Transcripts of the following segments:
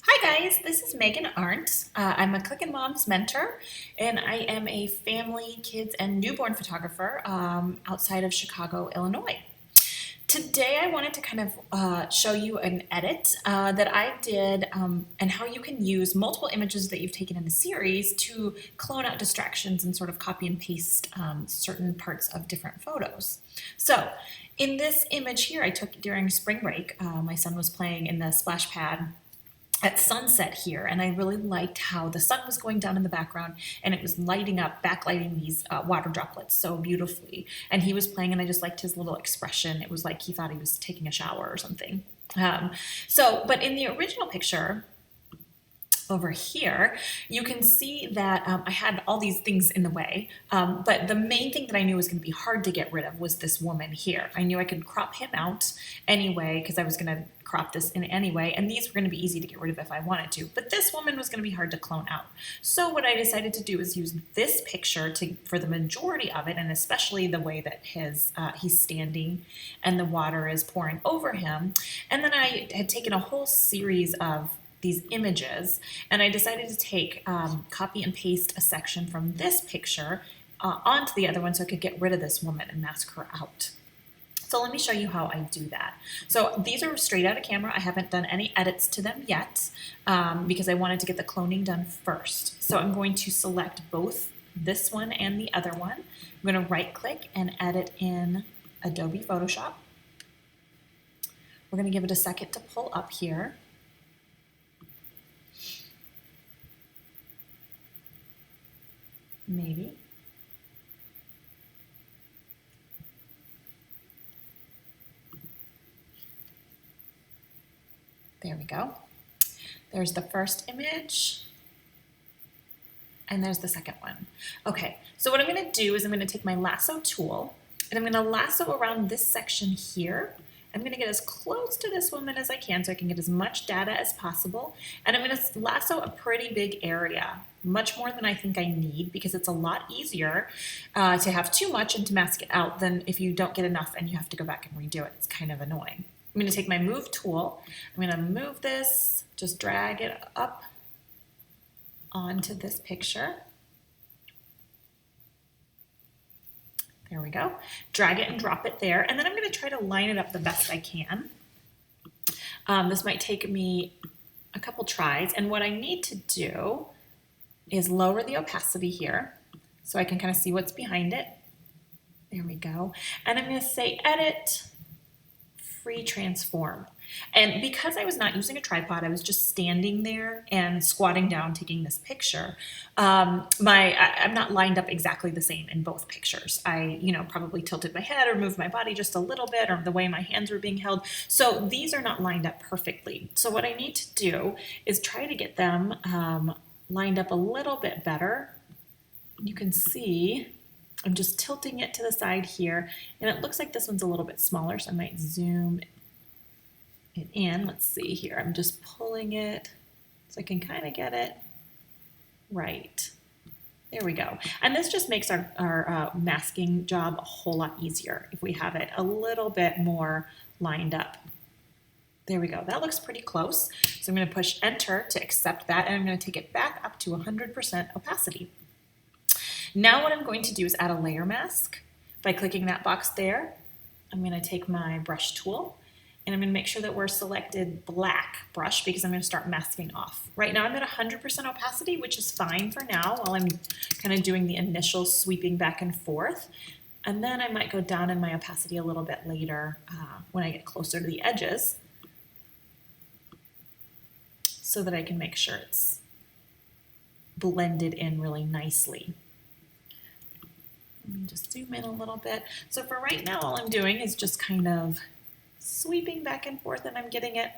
Hi guys, this is Megan Arndt. I'm a Cookin' Moms mentor, and I am a family, kids, and newborn photographer outside of Chicago, Illinois. Today, I wanted to kind of show you an edit that I did and how you can use multiple images that you've taken in a series to clone out distractions and sort of copy and paste certain parts of different photos. So, in this image here, I took during spring break. My son was playing in the splash pad at sunset here, and I really liked how the sun was going down in the background and it was lighting up, backlighting these water droplets so beautifully. And he was playing, and I just liked his little expression. It was like he thought he was taking a shower or something. But in the original picture, over here, you can see that I had all these things in the way, but the main thing that I knew was going to be hard to get rid of was this woman here. I knew I could crop him out anyway because I was going to crop this in anyway, and these were going to be easy to get rid of if I wanted to, but this woman was going to be hard to clone out. So what I decided to do is use this picture for the majority of it, and especially the way that he's standing and the water is pouring over him. And then I had taken a whole series of these images, and I decided to take copy and paste a section from this picture onto the other one so I could get rid of this woman and mask her out. So let me show you how I do that. So these are straight out of camera. I haven't done any edits to them yet because I wanted to get the cloning done first. So I'm going to select both this one and the other one. I'm going to right click and edit in Adobe Photoshop. We're going to give it a second to pull up here. Maybe. There we go. There's the first image, and there's the second one. Okay, so what I'm going to do is I'm going to take my lasso tool, and I'm going to lasso around this section here. I'm going to get as close to this woman as I can so I can get as much data as possible. And I'm going to lasso a pretty big area, much more than I think I need, because it's a lot easier to have too much and to mask it out than if you don't get enough and you have to go back and redo it. It's kind of annoying. I'm going to take my move tool. I'm going to move this, just drag it up onto this picture. There we go. Drag it and drop it there. And then I'm going to try to line it up the best I can. This might take me a couple tries. And what I need to do is lower the opacity here so I can kind of see what's behind it. There we go. And I'm going to say Edit, Free Transform. And because I was not using a tripod, I was just standing there and squatting down taking this picture. I'm not lined up exactly the same in both pictures. I, probably tilted my head or moved my body just a little bit, or the way my hands were being held. So these are not lined up perfectly. So what I need to do is try to get them lined up a little bit better. You can see I'm just tilting it to the side here, and it looks like this one's a little bit smaller, so I might zoom it in. Let's see here. I'm just pulling it so I can kind of get it right. There we go. And this just makes our masking job a whole lot easier if we have it a little bit more lined up. There we go. That looks pretty close. So I'm going to push Enter to accept that, and I'm going to take it back up to 100% opacity. Now what I'm going to do is add a layer mask by clicking that box there. I'm going to take my brush tool, and I'm going to make sure that we're selected black brush because I'm going to start masking off. Right now I'm at 100% opacity, which is fine for now while I'm kind of doing the initial sweeping back and forth. And then I might go down in my opacity a little bit later when I get closer to the edges so that I can make sure it's blended in really nicely. Let me just zoom in a little bit. So for right now, all I'm doing is just kind of sweeping back and forth, and I'm getting it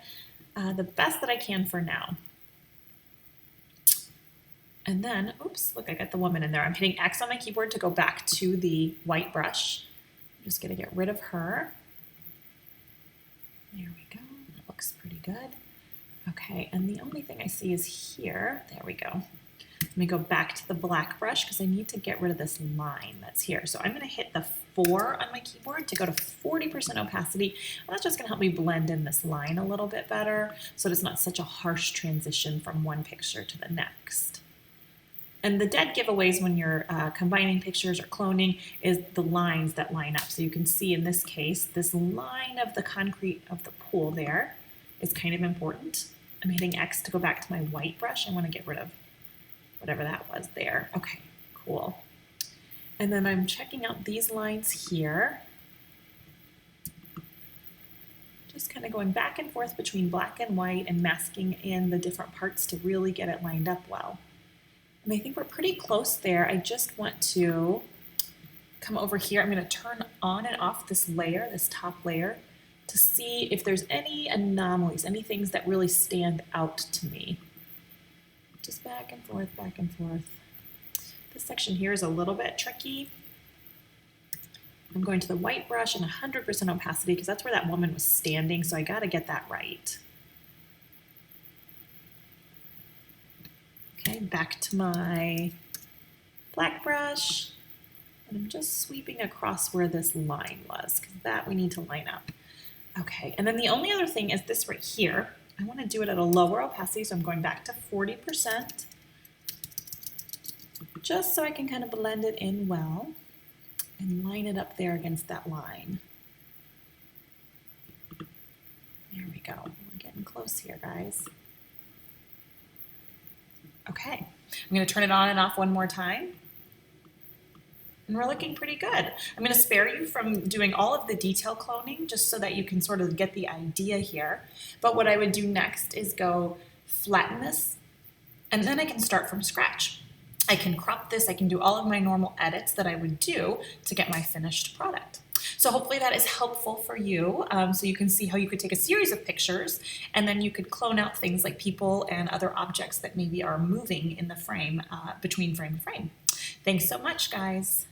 the best that I can for now. And then, oops, look, I got the woman in there. I'm hitting X on my keyboard to go back to the white brush. I'm just going to get rid of her. There we go. That looks pretty good. Okay, and the only thing I see is here. There we go. Let me go back to the black brush because I need to get rid of this line that's here. So I'm going to hit the 4 on my keyboard to go to 40% opacity. And that's just going to help me blend in this line a little bit better so it's not such a harsh transition from one picture to the next. And the dead giveaways when you're combining pictures or cloning is the lines that line up. So you can see in this case, this line of the concrete of the pool there is kind of important. I'm hitting X to go back to my white brush. I want to get rid of whatever that was there. Okay, cool. And then I'm checking out these lines here. Just kind of going back and forth between black and white and masking in the different parts to really get it lined up well. And I think we're pretty close there. I just want to come over here. I'm going to turn on and off this layer, this top layer, to see if there's any anomalies, any things that really stand out to me. Just back and forth, back and forth. This section here is a little bit tricky. I'm going to the white brush and 100% opacity because that's where that woman was standing, so I got to get that right. Okay, back to my black brush, and I'm just sweeping across where this line was because that we need to line up. Okay, and then the only other thing is this right here. I want to do it at a lower opacity, so I'm going back to 40%, just so I can kind of blend it in well and line it up there against that line. There we go. We're getting close here, guys. Okay, I'm going to turn it on and off one more time. And we're looking pretty good. I'm going to spare you from doing all of the detail cloning just so that you can sort of get the idea here. But what I would do next is go flatten this, and then I can start from scratch. I can crop this, I can do all of my normal edits that I would do to get my finished product. So hopefully that is helpful for you, so you can see how you could take a series of pictures and then you could clone out things like people and other objects that maybe are moving in the frame, between frame to frame. Thanks so much, guys.